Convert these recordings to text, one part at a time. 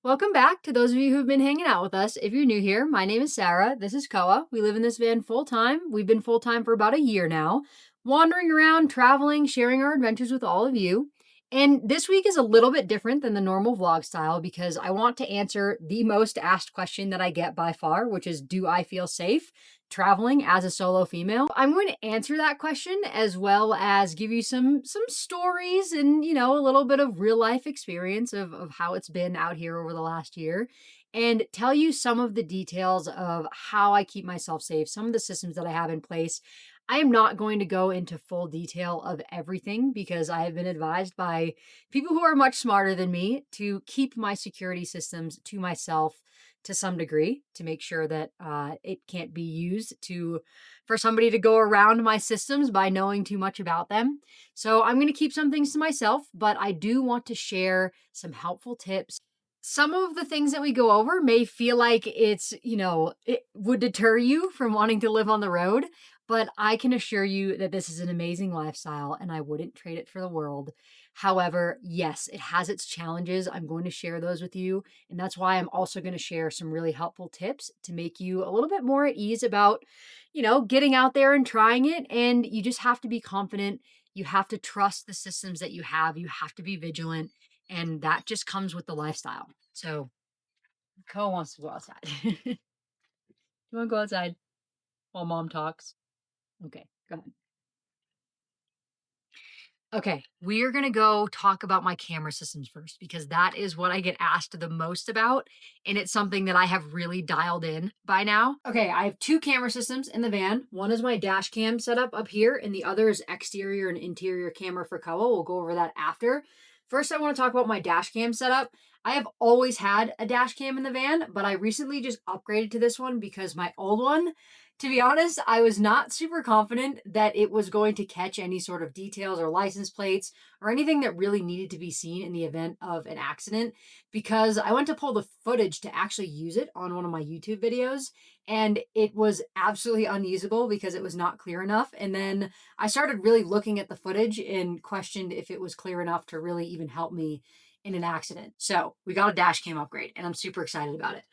Welcome back to those of you who've been hanging out with us. If you're new here, my name is Sarah. This is Koa. We live in this van full time. We've been full time for about a year now, wandering around, traveling, sharing our adventures with all of you. And this week is a little bit different than the normal vlog style because I want to answer the most asked question that I get by far, which is, do I feel safe traveling as a solo female? I'm going to answer that question as well as give you some stories and, a little bit of real life experience of how it's been out here over the last year and tell you some of the details of how I keep myself safe, some of the systems that I have in place. I am not going to go into full detail of everything because I have been advised by people who are much smarter than me to keep my security systems to myself to some degree to make sure that it can't be used for somebody to go around my systems by knowing too much about them. So I'm going to keep some things to myself, but I do want to share some helpful tips. Some of the things that we go over may feel like it would deter you from wanting to live on the road, but I can assure you that this is an amazing lifestyle and I wouldn't trade it for the world. However, yes, it has its challenges. I'm going to share those with you. And that's why I'm also going to share some really helpful tips to make you a little bit more at ease about, getting out there and trying it. And you just have to be confident. You have to trust the systems that you have. You have to be vigilant. And that just comes with the lifestyle. So, Ko wants to go outside. You want to go outside while mom talks? Okay, go ahead. Okay, we are going to go talk about my camera systems first because that is what I get asked the most about. And it's something that I have really dialed in by now. Okay, I have two camera systems in the van. One is my dash cam setup up here, and the other is exterior and interior camera for Koa. We'll go over that after. First, I want to talk about my dash cam setup. I have always had a dash cam in the van, but I recently just upgraded to this one because my old one, to be honest, I was not super confident that it was going to catch any sort of details or license plates or anything that really needed to be seen in the event of an accident because I went to pull the footage to actually use it on one of my YouTube videos and it was absolutely unusable because it was not clear enough. And then I started really looking at the footage and questioned if it was clear enough to really even help me in an accident. So we got a dash cam upgrade and I'm super excited about it.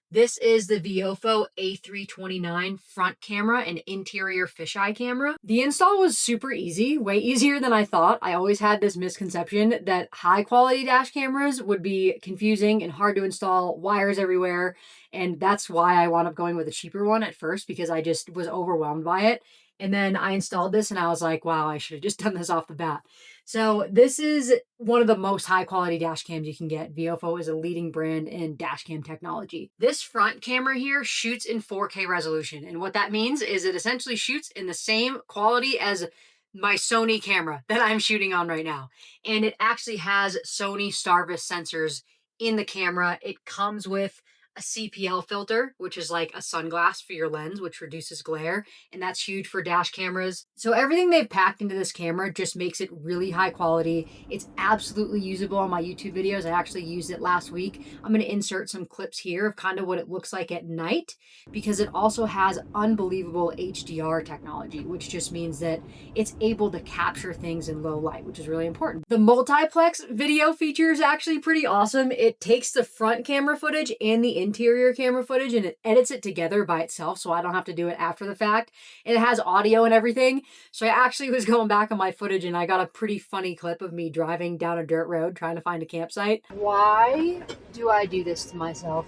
This is the VIOFO A329 front camera and interior fisheye camera. The install was super easy, way easier than I thought. I always had this misconception that high quality dash cameras would be confusing and hard to install, wires everywhere. And that's why I wound up going with a cheaper one at first because I just was overwhelmed by it. And then I installed this and I was like, wow, I should have just done this off the bat. So this is one of the most high quality dash cams you can get. VIOFO is a leading brand in dash cam technology. This front camera here shoots in 4K resolution. And what that means is it essentially shoots in the same quality as my Sony camera that I'm shooting on right now. And it actually has Sony Starvis sensors in the camera. It comes with a CPL filter, which is like a sunglass for your lens, which reduces glare. And that's huge for dash cameras. So everything they've packed into this camera just makes it really high quality. It's absolutely usable on my YouTube videos. I actually used it last week. I'm going to insert some clips here of kind of what it looks like at night because it also has unbelievable HDR technology, which just means that it's able to capture things in low light, which is really important. The multiplex video feature is actually pretty awesome. It takes the front camera footage and the interior camera footage and it edits it together by itself so I don't have to do it after the fact. And it has audio and everything. So I actually was going back on my footage and I got a pretty funny clip of me driving down a dirt road trying to find a campsite. Why do I do this to myself?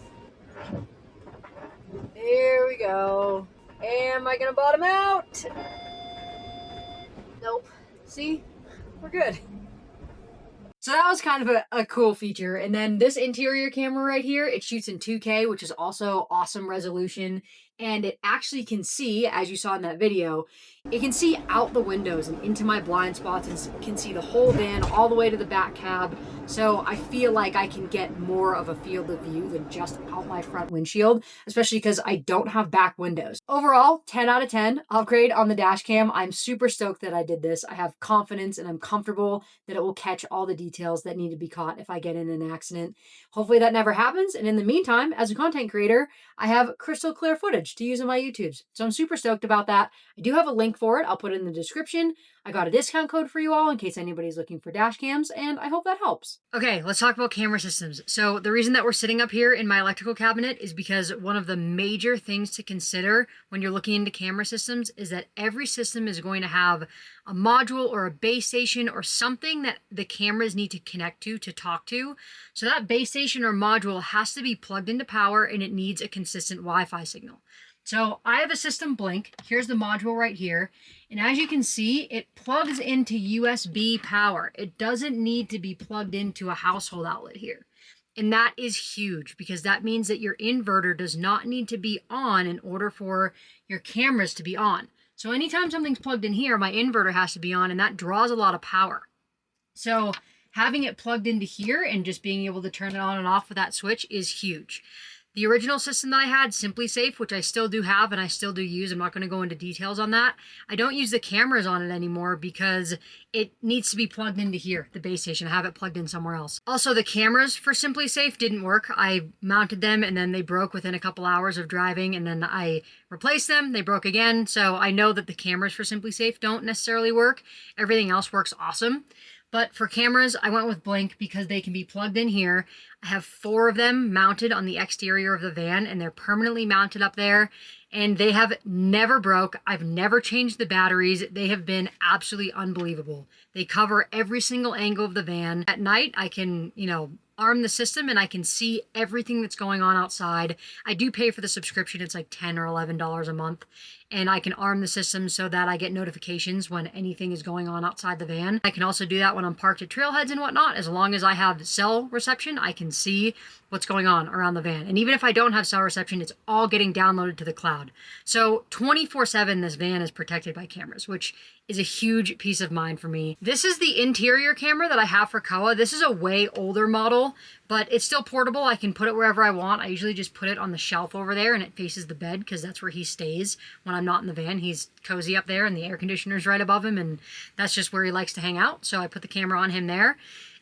There we go. Am I gonna bottom out? Nope. See? We're good. So that was kind of a cool feature. And then this interior camera right here, it shoots in 2K, which is also awesome resolution. And it actually can see, as you saw in that video, it can see out the windows and into my blind spots and can see the whole van all the way to the back cab. So I feel like I can get more of a field of view than just out my front windshield, especially because I don't have back windows. Overall, 10 out of 10 upgrade on the dash cam. I'm super stoked that I did this. I have confidence and I'm comfortable that it will catch all the details that need to be caught if I get in an accident. Hopefully that never happens. And in the meantime, as a content creator, I have crystal clear footage to use on my YouTubes. So I'm super stoked about that. I do have a link for it. I'll put it in the description. I got a discount code for you all in case anybody's looking for dash cams, and I hope that helps. Okay, let's talk about camera systems. So the reason that we're sitting up here in my electrical cabinet is because one of the major things to consider when you're looking into camera systems is that every system is going to have a module or a base station or something that the cameras need to connect to talk to. So that base station or module has to be plugged into power, and it needs a consistent Wi-Fi signal. So I have a system Blink. Here's the module right here. And as you can see, it plugs into USB power. It doesn't need to be plugged into a household outlet here. And that is huge because that means that your inverter does not need to be on in order for your cameras to be on. So anytime something's plugged in here, my inverter has to be on, and that draws a lot of power. So having it plugged into here and just being able to turn it on and off with that switch is huge. The original system that I had, Simply Safe, which I still do have and I still do use, I'm not going to go into details on that. I don't use the cameras on it anymore because it needs to be plugged into here, the base station. I have it plugged in somewhere else. Also, the cameras for Simply Safe didn't work. I mounted them and then they broke within a couple hours of driving, and then I replaced them. They broke again. So I know that the cameras for Simply Safe don't necessarily work. Everything else works awesome. But for cameras, I went with Blink because they can be plugged in here. I have 4 of them mounted on the exterior of the van, and they're permanently mounted up there. And they have never broke. I've never changed the batteries. They have been absolutely unbelievable. They cover every single angle of the van. At night, I can, arm the system and I can see everything that's going on outside. I do pay for the subscription. It's like $10 or $11 a month. And I can arm the system so that I get notifications when anything is going on outside the van. I can also do that when I'm parked at trailheads and whatnot. As long as I have cell reception, I can see what's going on around the van. And even if I don't have cell reception, it's all getting downloaded to the cloud. So 24/7, this van is protected by cameras, which is a huge peace of mind for me. This is the interior camera that I have for Koa. This is a way older model, but it's still portable. I can put it wherever I want. I usually just put it on the shelf over there and it faces the bed because that's where he stays when I'm not in the van. He's cozy up there and the air conditioner's right above him, and that's just where he likes to hang out. So I put the camera on him there.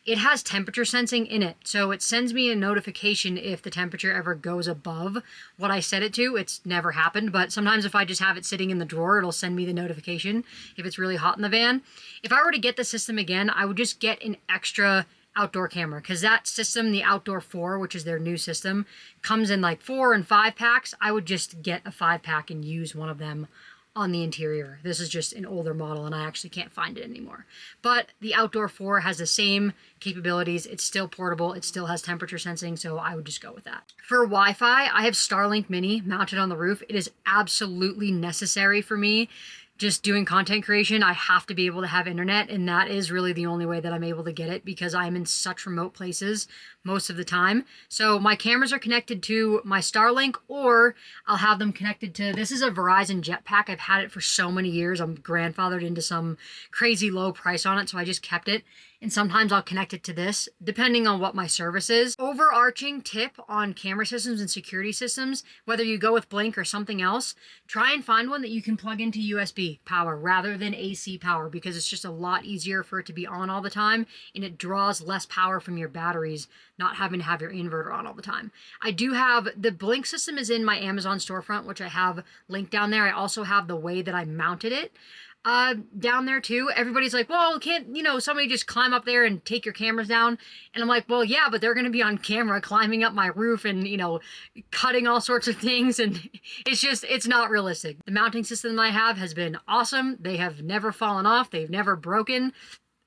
It has temperature sensing in it, so it sends me a notification if the temperature ever goes above what I set it to. It's never happened, but sometimes if I just have it sitting in the drawer, it'll send me the notification if it's really hot in the van. If I were to get the system again, I would just get an extra outdoor camera, because that system, the Outdoor 4, which is their new system, comes in like 4 and 5 packs. I would just get a 5-pack and use one of them on the interior. This is just an older model and I actually can't find it anymore. But the Outdoor 4 has the same capabilities. It's still portable. It still has temperature sensing, so I would just go with that. For Wi-Fi, I have Starlink Mini mounted on the roof. It is absolutely necessary for me. Just doing content creation, I have to be able to have internet, and that is really the only way that I'm able to get it because I'm in such remote places most of the time. So my cameras are connected to my Starlink, or I'll have them connected to, this is a Verizon Jetpack. I've had it for so many years. I'm grandfathered into some crazy low price on it, so I just kept it. And sometimes I'll connect it to this, depending on what my service is. Overarching tip on camera systems and security systems, whether you go with Blink or something else, try and find one that you can plug into USB power rather than AC power, because it's just a lot easier for it to be on all the time, and it draws less power from your batteries, not having to have your inverter on all the time. I do have, the Blink system is in my Amazon storefront, which I have linked down there. I also have the way that I mounted it down there too. Everybody's like, well, can't, somebody just climb up there and take your cameras down? And I'm like, well, yeah, but they're going to be on camera climbing up my roof and, cutting all sorts of things. And it's not realistic. The mounting system I have has been awesome. They have never fallen off. They've never broken.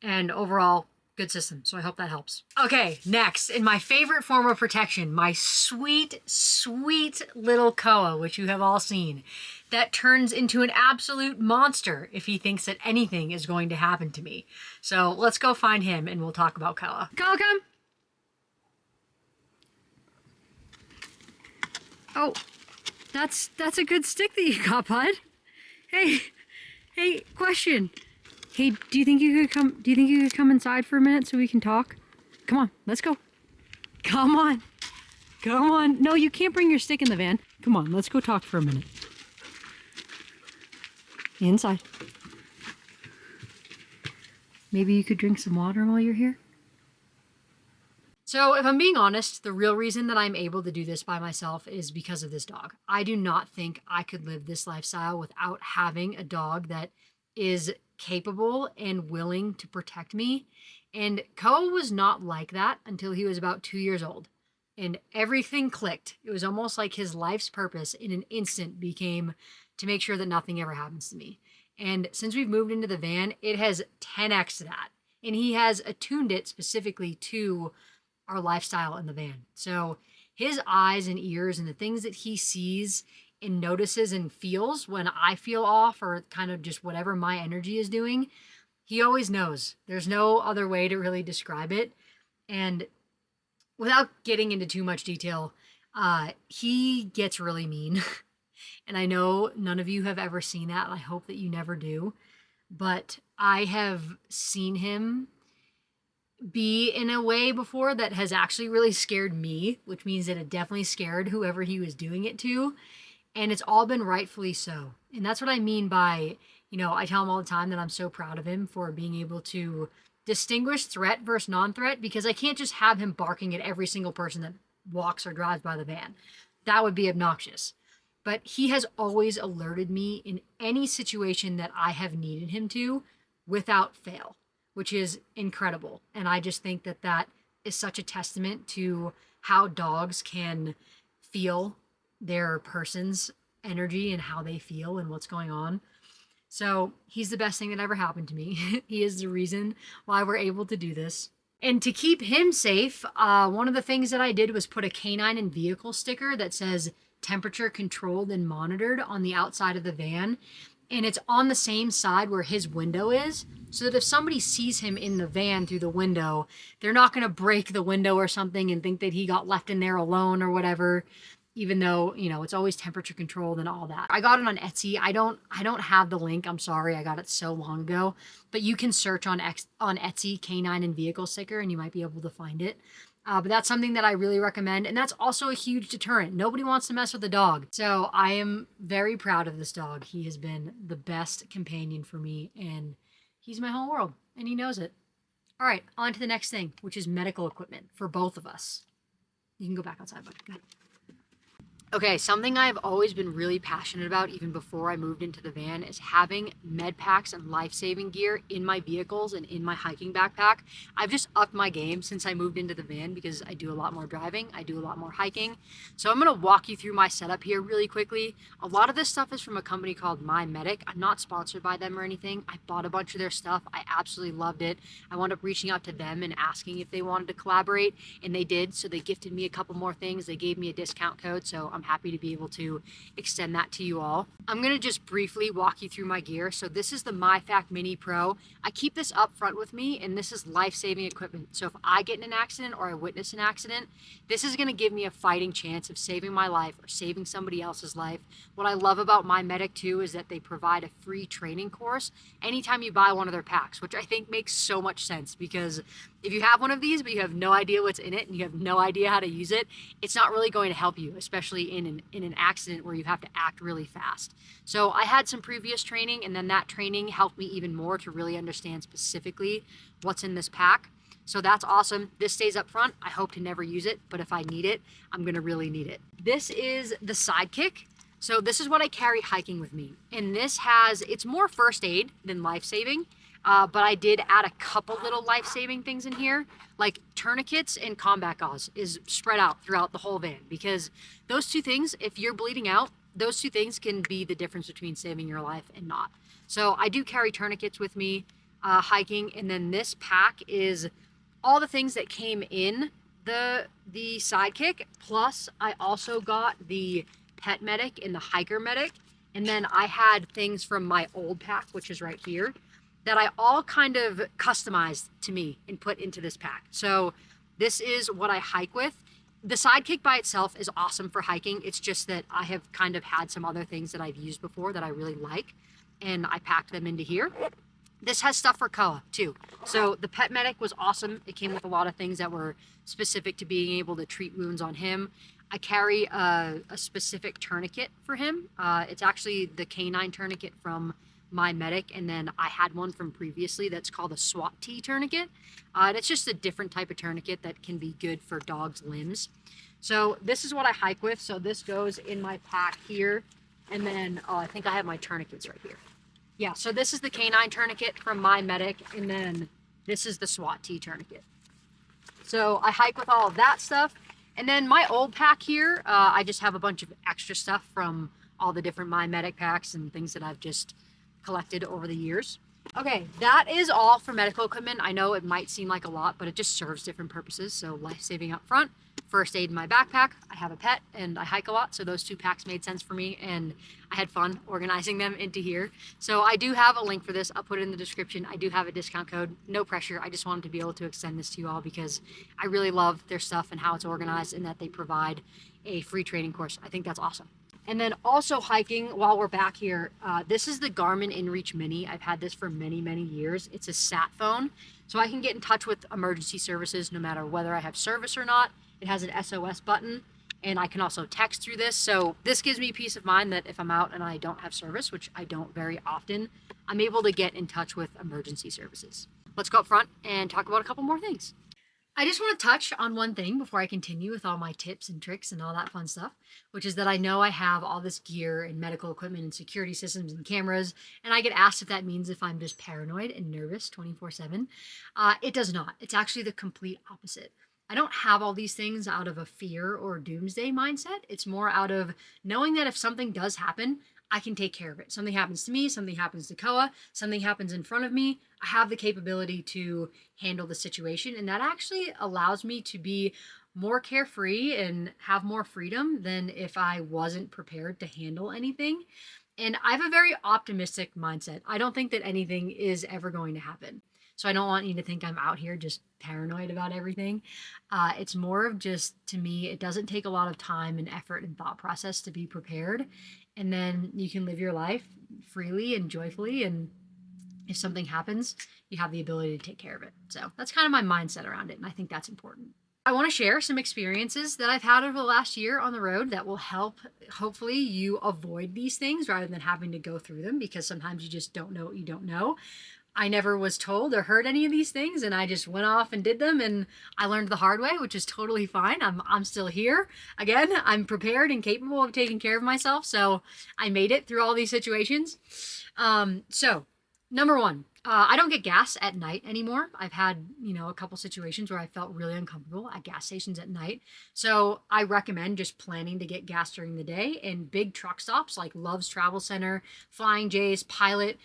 And overall, good system. So I hope that helps. Okay, next, in my favorite form of protection, my sweet, sweet little Koa, which you have all seen, that turns into an absolute monster if he thinks that anything is going to happen to me. So let's go find him and we'll talk about Koa. Koa, come. Oh, that's a good stick that you got, bud. Hey, question. Hey, do you think you could come inside for a minute so we can talk? Come on, let's go. Come on. No, you can't bring your stick in the van. Come on, let's go talk for a minute. Inside. Maybe you could drink some water while you're here? So if I'm being honest, the real reason that I'm able to do this by myself is because of this dog. I do not think I could live this lifestyle without having a dog that is capable and willing to protect me. And Koa was not like that until he was about 2 years old. And everything clicked. It was almost like his life's purpose in an instant became to make sure that nothing ever happens to me. And since we've moved into the van, it has 10x that. And he has attuned it specifically to our lifestyle in the van. So his eyes and ears and the things that he sees and notices and feels when I feel off or kind of just whatever my energy is doing, he always knows. There's no other way to really describe it. And without getting into too much detail, he gets really mean. And I know none of you have ever seen that. I hope that you never do. But I have seen him be in a way before that has actually really scared me, which means that it definitely scared whoever he was doing it to. And it's all been rightfully so. And that's what I mean by, I tell him all the time that I'm so proud of him for being able to distinguish threat versus non-threat, because I can't just have him barking at every single person that walks or drives by the van. That would be obnoxious. But he has always alerted me in any situation that I have needed him to without fail, which is incredible. And I just think that that is such a testament to how dogs can feel their person's energy and how they feel and what's going on. So he's the best thing that ever happened to me. He is the reason why we're able to do this. And to keep him safe, one of the things that I did was put a canine in vehicle sticker that says temperature controlled and monitored on the outside of the van. And it's on the same side where his window is, so that if somebody sees him in the van through the window, they're not going to break the window or something and think that he got left in there alone or whatever, even though, it's always temperature controlled and all that. I got it on Etsy. I don't have the link. I'm sorry. I got it so long ago, but you can search on Etsy canine and vehicle sticker and you might be able to find it. But that's something that I really recommend. And that's also a huge deterrent. Nobody wants to mess with a dog. So I am very proud of this dog. He has been the best companion for me and he's my whole world and he knows it. All right, on to the next thing, which is medical equipment for both of us. You can go back outside, bud. Go ahead. Okay, something I've always been really passionate about even before I moved into the van is having med packs and life-saving gear in my vehicles and in my hiking backpack. I've just upped my game since I moved into the van because I do a lot more driving, I do a lot more hiking. So I'm gonna walk you through my setup here really quickly. A lot of this stuff is from a company called My Medic. I'm not sponsored by them or anything. I bought a bunch of their stuff. I absolutely loved it. I wound up reaching out to them and asking if they wanted to collaborate, and they did. So they gifted me a couple more things. They gave me a discount code, so I'm happy to be able to extend that to you all. I'm going to just briefly walk you through my gear. So this is the MyFac Mini Pro. I keep this up front with me, and this is life-saving equipment. So if I get in an accident or I witness an accident, this is going to give me a fighting chance of saving my life or saving somebody else's life. What I love about My Medic too is that they provide a free training course anytime you buy one of their packs, which I think makes so much sense, because if you have one of these but you have no idea what's in it and you have no idea how to use it, it's not really going to help you, especially in an accident where you have to act really fast. So I had some previous training, and then that training helped me even more to really understand specifically what's in this pack. So that's awesome. This stays up front. I hope to never use it, but if I need it, I'm gonna really need it. This is the Sidekick. So this is what I carry hiking with me. And this it's more first aid than life-saving. But I did add a couple little life-saving things in here, like tourniquets and combat gauze is spread out throughout the whole van, because those two things, if you're bleeding out, those two things can be the difference between saving your life and not. So I do carry tourniquets with me hiking, and then this pack is all the things that came in the Sidekick, plus I also got the Pet Medic and the Hiker Medic, and then I had things from my old pack, which is right here, that I all kind of customized to me and put into this pack. So this is what I hike with. The Sidekick by itself is awesome for hiking. It's just that I have kind of had some other things that I've used before that I really like, and I packed them into here. This has stuff for Koa too. So the Pet Medic was awesome. It came with a lot of things that were specific to being able to treat wounds on him. I carry a specific tourniquet for him. It's actually the canine tourniquet from My Medic, and then I had one from previously that's called a SWAT T tourniquet. And it's just a different type of tourniquet that can be good for dogs' limbs. So this is what I hike with. So this goes in my pack here, and then I think I have my tourniquets right here. Yeah, so this is the canine tourniquet from my medic, and then this is the SWAT T tourniquet. So I hike with all of that stuff. And then my old pack here, I just have a bunch of extra stuff from all the different My Medic packs and things that I've just collected over the years. Okay, that is all for medical equipment. I know it might seem like a lot, but it just serves different purposes. So life-saving up front, first aid in my backpack. I have a pet and I hike a lot, so those two packs made sense for me, and I had fun organizing them into here. So I do have a link for this. I'll put it in the description. I do have a discount code. No pressure. I just wanted to be able to extend this to you all because I really love their stuff and how it's organized and that they provide a free training course. I think that's awesome. And then also hiking while we're back here, this is the Garmin InReach Mini. I've had this for many, many years. It's a sat phone, so I can get in touch with emergency services no matter whether I have service or not. It has an SOS button, and I can also text through this. So this gives me peace of mind that if I'm out and I don't have service, which I don't very often, I'm able to get in touch with emergency services. Let's go up front and talk about a couple more things. I just want to touch on one thing before I continue with all my tips and tricks and all that fun stuff, which is that I know I have all this gear and medical equipment and security systems and cameras, and I get asked if that means if I'm just paranoid and nervous 24/7. It does not. It's actually the complete opposite. I don't have all these things out of a fear or doomsday mindset. It's more out of knowing that if something does happen, I can take care of it. Something happens to me, something happens to Koa, something happens in front of me. I have the capability to handle the situation. And that actually allows me to be more carefree and have more freedom than if I wasn't prepared to handle anything. And I have a very optimistic mindset. I don't think that anything is ever going to happen. So I don't want you to think I'm out here just paranoid about everything. It's more of just, to me, it doesn't take a lot of time and effort and thought process to be prepared. And then you can live your life freely and joyfully. And if something happens, you have the ability to take care of it. So that's kind of my mindset around it. And I think that's important. I want to share some experiences that I've had over the last year on the road that will help, hopefully, you avoid these things rather than having to go through them, because sometimes you just don't know what you don't know. I never was told or heard any of these things, and I just went off and did them, and I learned the hard way, which is totally fine. I'm still here. Again, I'm prepared and capable of taking care of myself, so I made it through all these situations. So number one, I don't get gas at night anymore. I've had, a couple situations where I felt really uncomfortable at gas stations at night. So I recommend just planning to get gas during the day, and big truck stops like Love's Travel Center, Flying J's, Pilot.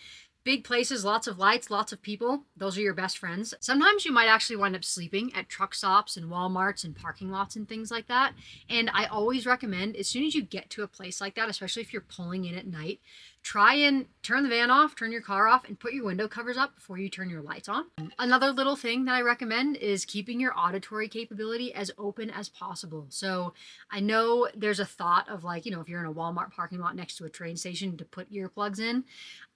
Big places, lots of lights, lots of people. Those are your best friends. Sometimes you might actually wind up sleeping at truck stops and Walmarts and parking lots and things like that. And I always recommend, as soon as you get to a place like that, especially if you're pulling in at night, try and turn the van off, turn your car off, and put your window covers up before you turn your lights on. Another little thing that I recommend is keeping your auditory capability as open as possible. So I know there's a thought of like, if you're in a Walmart parking lot next to a train station to put earplugs in.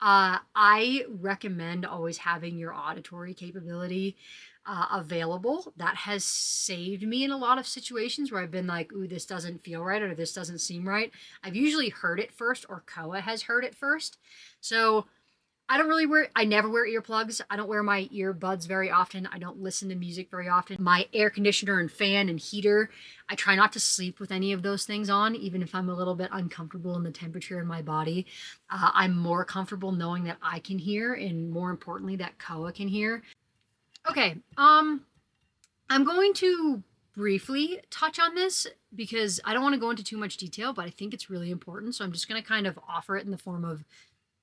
I recommend always having your auditory capability available. That has saved me in a lot of situations where I've been like, ooh, this doesn't feel right or this doesn't seem right. I've usually heard it first, or Koa has heard it first. So I never wear earplugs. I don't wear my earbuds very often. I don't listen to music very often. My air conditioner and fan and heater, I try not to sleep with any of those things on, even if I'm a little bit uncomfortable in the temperature in my body. I'm more comfortable knowing that I can hear, and more importantly, that Koa can hear. Okay, I'm going to briefly touch on this because I don't want to go into too much detail, but I think it's really important. So I'm just going to kind of offer it in the form of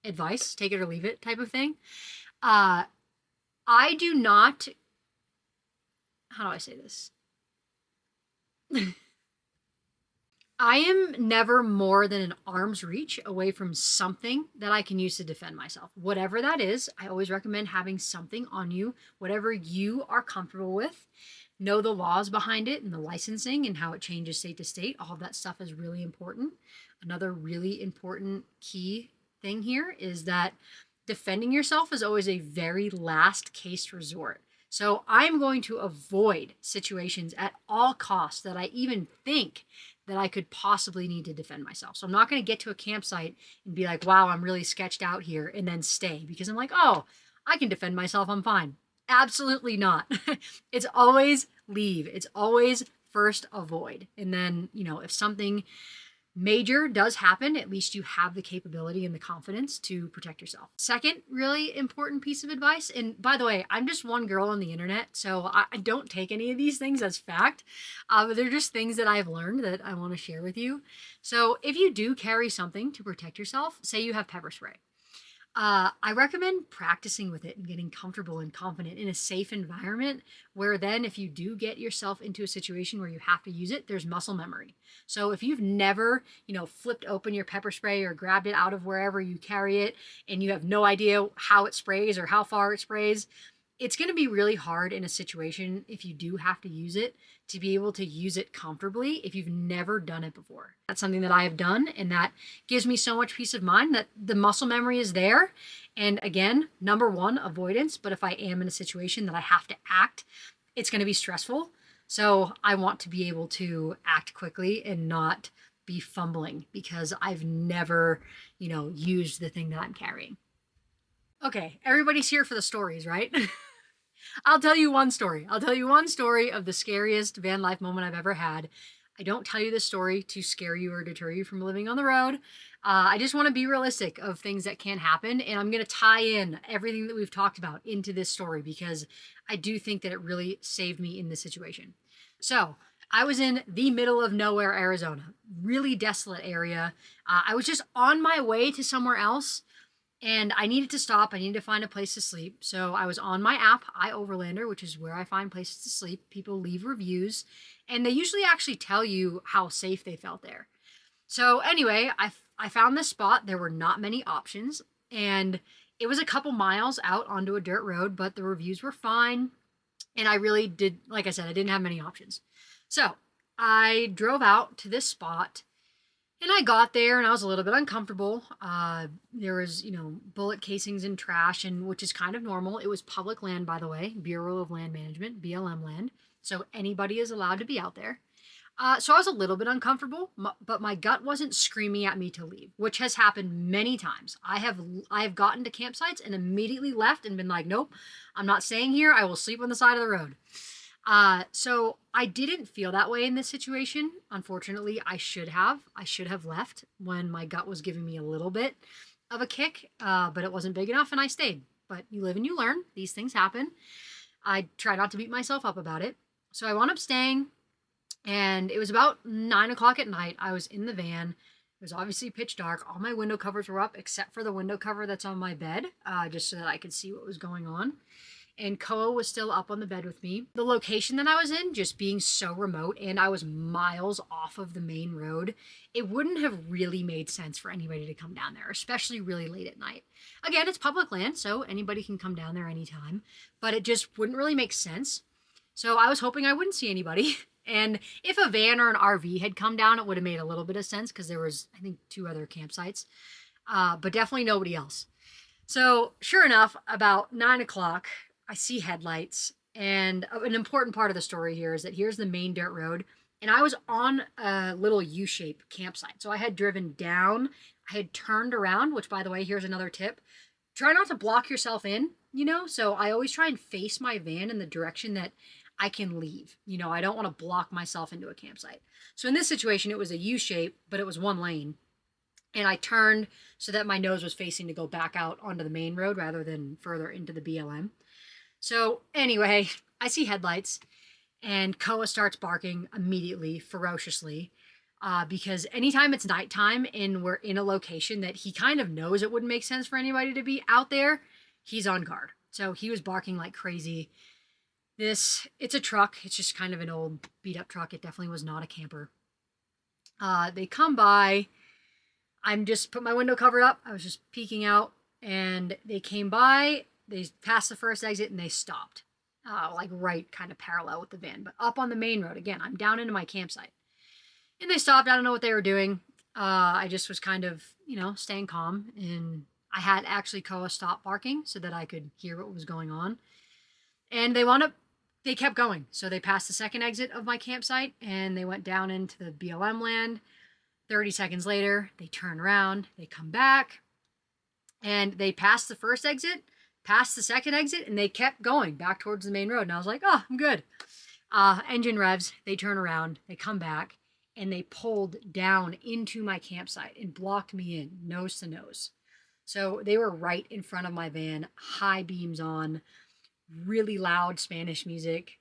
advice, take it or leave it type of thing. I do not, how do I say this? I am never more than an arm's reach away from something that I can use to defend myself. Whatever that is, I always recommend having something on you, whatever you are comfortable with. Know the laws behind it and the licensing and how it changes state to state. All of that stuff is really important. Another really important key thing here is that defending yourself is always a very last case resort. So I'm going to avoid situations at all costs that I even think that I could possibly need to defend myself. So I'm not going to get to a campsite and be like, wow, I'm really sketched out here, and then stay because I'm like, oh, I can defend myself. I'm fine. Absolutely not. It's always leave. It's always first avoid. And then, if something major does happen, at least you have the capability and the confidence to protect yourself. Second, really important piece of advice, and by the way, I'm just one girl on the internet, so I don't take any of these things as fact. But they're just things that I've learned that I want to share with you. So if you do carry something to protect yourself, say you have pepper spray, I recommend practicing with it and getting comfortable and confident in a safe environment where then if you do get yourself into a situation where you have to use it, there's muscle memory. So if you've never, flipped open your pepper spray or grabbed it out of wherever you carry it and you have no idea how it sprays or how far it sprays, it's going to be really hard in a situation if you do have to use it to be able to use it comfortably if you've never done it before. That's something that I have done, and that gives me so much peace of mind that the muscle memory is there. And again, number one, avoidance. But if I am in a situation that I have to act, it's going to be stressful. So I want to be able to act quickly and not be fumbling because I've never, used the thing that I'm carrying. Okay, everybody's here for the stories, right? I'll tell you one story. I'll tell you one story of the scariest van life moment I've ever had. I don't tell you this story to scare you or deter you from living on the road. I just want to be realistic of things that can happen. And I'm going to tie in everything that we've talked about into this story because I do think that it really saved me in this situation. So I was in the middle of nowhere, Arizona, really desolate area. I was just on my way to somewhere else. And I needed to stop. I needed to find a place to sleep. So I was on my app, iOverlander, which is where I find places to sleep. People leave reviews, and they usually actually tell you how safe they felt there. So anyway, I found this spot. There were not many options, and it was a couple miles out onto a dirt road, but the reviews were fine. And I really did, like I said, I didn't have many options. So I drove out to this spot. And I got there and I was a little bit uncomfortable. There was, bullet casings and trash, and which is kind of normal. It was public land, by the way, Bureau of Land Management, BLM land. So anybody is allowed to be out there. So I was a little bit uncomfortable, but my gut wasn't screaming at me to leave, which has happened many times. I have gotten to campsites and immediately left and been like, nope, I'm not staying here. I will sleep on the side of the road. So I didn't feel that way in this situation. Unfortunately, I should have left when my gut was giving me a little bit of a kick, but it wasn't big enough and I stayed. But you live and you learn. These things happen. I try not to beat myself up about it. So I wound up staying, and it was about 9 o'clock at night. I was in the van. It was obviously pitch dark. All my window covers were up except for the window cover that's on my bed, just so that I could see what was going on. And Koa was still up on the bed with me. The location that I was in, just being so remote, and I was miles off of the main road, it wouldn't have really made sense for anybody to come down there, especially really late at night. Again, it's public land, so anybody can come down there anytime, but it just wouldn't really make sense. So I was hoping I wouldn't see anybody. And if a van or an RV had come down, it would have made a little bit of sense because there was, I think, 2 other campsites, but definitely nobody else. So sure enough, about 9 o'clock, I see headlights, and an important part of the story here is that here's the main dirt road, and I was on a little U-shaped campsite. So I had driven down, I had turned around, which, by the way, here's another tip. Try not to block yourself in, so I always try and face my van in the direction that I can leave. I don't want to block myself into a campsite. So in this situation, it was a U-shape, but it was one lane. And I turned so that my nose was facing to go back out onto the main road rather than further into the BLM. So anyway, I see headlights, and Koa starts barking immediately, ferociously, because anytime it's nighttime and we're in a location that he kind of knows it wouldn't make sense for anybody to be out there, he's on guard. So he was barking like crazy. It's a truck. It's just kind of an old beat up truck. It definitely was not a camper. They come by. I'm just put my window cover up. I was just peeking out, and they came by. They passed the first exit and they stopped, like right kind of parallel with the van, but up on the main road. Again, I'm down into my campsite, and they stopped. I don't know what they were doing. I just was kind of, staying calm, and I had actually Koa stop barking so that I could hear what was going on. And they kept going. So they passed the second exit of my campsite and they went down into the BLM land. 30 seconds later, they turn around, they come back, and they passed the first exit, passed the second exit, and they kept going back towards the main road. And I was like, oh, I'm good. Engine revs, they turn around, they come back, and they pulled down into my campsite and blocked me in nose to nose. So they were right in front of my van, high beams on, really loud Spanish music.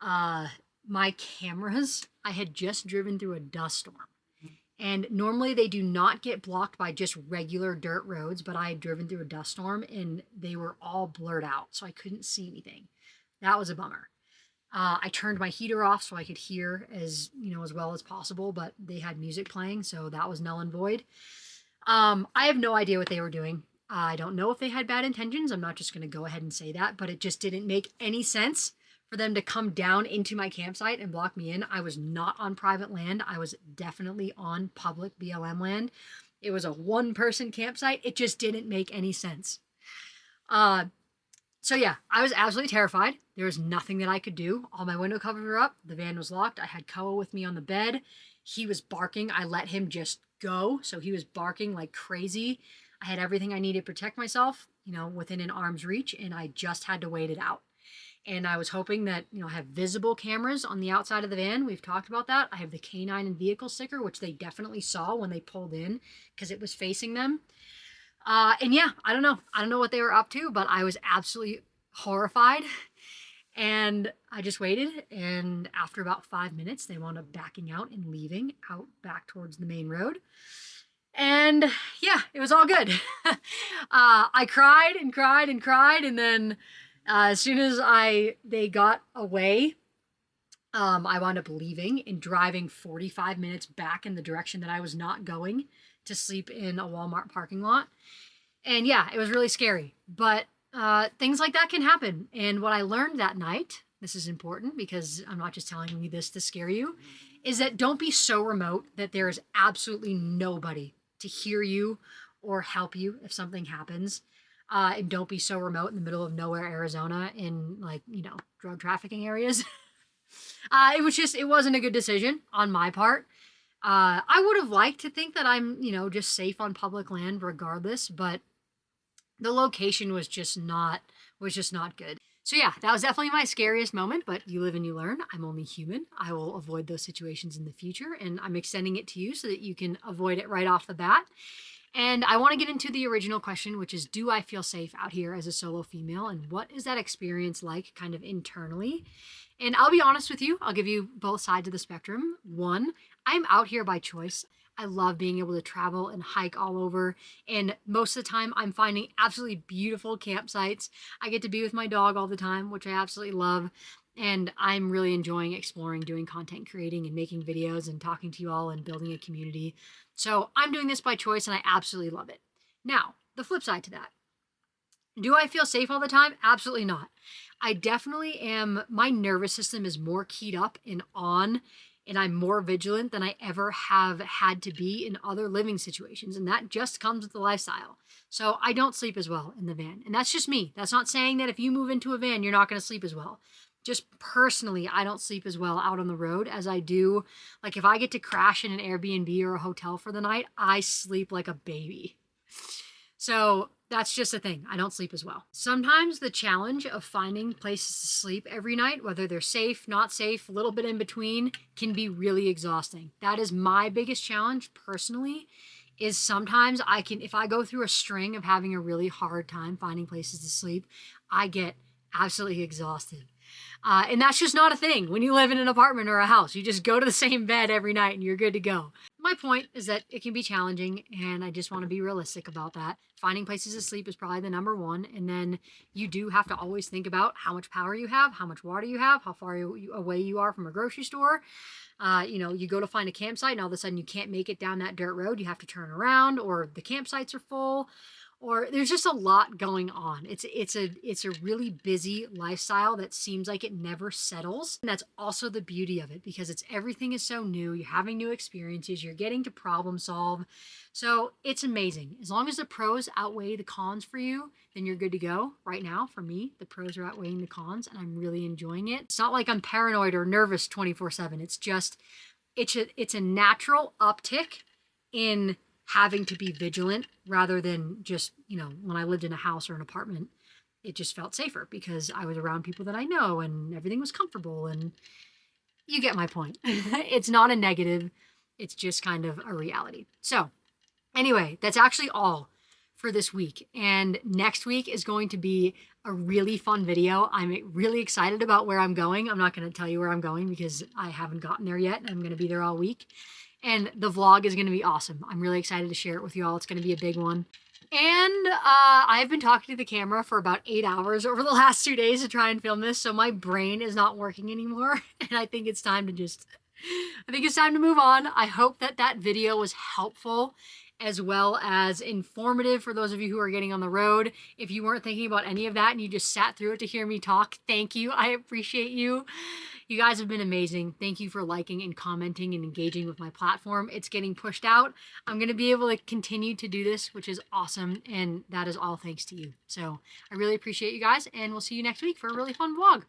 Uh, my cameras, I had just driven through a dust storm. And normally they do not get blocked by just regular dirt roads, but I had driven through a dust storm and they were all blurred out, so I couldn't see anything. That was a bummer. I turned my heater off so I could hear as as well as possible, but they had music playing, so that was null and void. I have no idea what they were doing. I don't know if they had bad intentions. I'm not just going to go ahead and say that, but it just didn't make any sense for them to come down into my campsite and block me in. I was not on private land. I was definitely on public BLM land. It was a one-person campsite. It just didn't make any sense. So yeah, I was absolutely terrified. There was nothing that I could do. All my window covers were up. The van was locked. I had Koa with me on the bed. He was barking. I let him just go. So he was barking like crazy. I had everything I needed to protect myself, within an arm's reach, and I just had to wait it out. And I was hoping that, I have visible cameras on the outside of the van. We've talked about that. I have the canine and vehicle sticker, which they definitely saw when they pulled in because it was facing them. And yeah, I don't know. I don't know what they were up to, but I was absolutely horrified. And I just waited. And after about 5 minutes, they wound up backing out and leaving out back towards the main road. And yeah, it was all good. I cried and cried and cried. And then as soon as they got away, I wound up leaving and driving 45 minutes back in the direction that I was not going to sleep in a Walmart parking lot. And yeah, it was really scary. But things like that can happen. And what I learned that night, this is important because I'm not just telling you this to scare you, is that don't be so remote that there is absolutely nobody to hear you or help you if something happens. And don't be so remote in the middle of nowhere, Arizona, in drug trafficking areas. It wasn't a good decision on my part. I would have liked to think that I'm, just safe on public land regardless, but the location was just not good. So yeah, that was definitely my scariest moment, but you live and you learn. I'm only human. I will avoid those situations in the future, and I'm extending it to you so that you can avoid it right off the bat. And I want to get into the original question, which is, do I feel safe out here as a solo female? And what is that experience like kind of internally? And I'll be honest with you, I'll give you both sides of the spectrum. One, I'm out here by choice. I love being able to travel and hike all over. And most of the time, I'm finding absolutely beautiful campsites. I get to be with my dog all the time, which I absolutely love. And I'm really enjoying exploring, doing content creating and making videos and talking to you all and building a community. So I'm doing this by choice and I absolutely love it. Now, the flip side to that. Do I feel safe all the time? Absolutely not. I definitely am. My nervous system is more keyed up and on, and I'm more vigilant than I ever have had to be in other living situations. And that just comes with the lifestyle. So I don't sleep as well in the van. And that's just me. That's not saying that if you move into a van, you're not going to sleep as well. Just personally, I don't sleep as well out on the road as I do. Like if I get to crash in an Airbnb or a hotel for the night, I sleep like a baby. So that's just a thing. I don't sleep as well. Sometimes the challenge of finding places to sleep every night, whether they're safe, not safe, a little bit in between, can be really exhausting. That is my biggest challenge personally, is sometimes if I go through a string of having a really hard time finding places to sleep, I get absolutely exhausted. And that's just not a thing when you live in an apartment or a house. You just go to the same bed every night and you're good to go. My point is that it can be challenging, and I just want to be realistic about that. Finding places to sleep is probably the number one. And then you do have to always think about how much power you have, how much water you have, how far away you are from a grocery store. You go to find a campsite and all of a sudden you can't make it down that dirt road. You have to turn around, or the campsites are full. Or there's just a lot going on. It's a really busy lifestyle that seems like it never settles. And that's also the beauty of it, because everything is so new. You're having new experiences. You're getting to problem solve. So it's amazing. As long as the pros outweigh the cons for you, then you're good to go. Right now, for me, the pros are outweighing the cons, and I'm really enjoying it. It's not like I'm paranoid or nervous 24/7. It's just, it's a natural uptick in having to be vigilant rather than just, when I lived in a house or an apartment, it just felt safer because I was around people that I know and everything was comfortable, and you get my point. It's not a negative. It's just kind of a reality. So anyway, that's actually all for this week. And next week is going to be a really fun video. I'm really excited about where I'm going. I'm not going to tell you where I'm going because I haven't gotten there yet. I'm going to be there all week. And the vlog is going to be awesome. I'm really excited to share it with you all. It's going to be a big one. And I've been talking to the camera for about 8 hours over the last 2 days to try and film this. So my brain is not working anymore. And I think it's time to move on. I hope that that video was helpful as well as informative for those of you who are getting on the road. If you weren't thinking about any of that and you just sat through it to hear me talk, thank you. I appreciate you. You guys have been amazing. Thank you for liking and commenting and engaging with my platform. It's getting pushed out. I'm going to be able to continue to do this, which is awesome. And that is all thanks to you. So I really appreciate you guys, and we'll see you next week for a really fun vlog.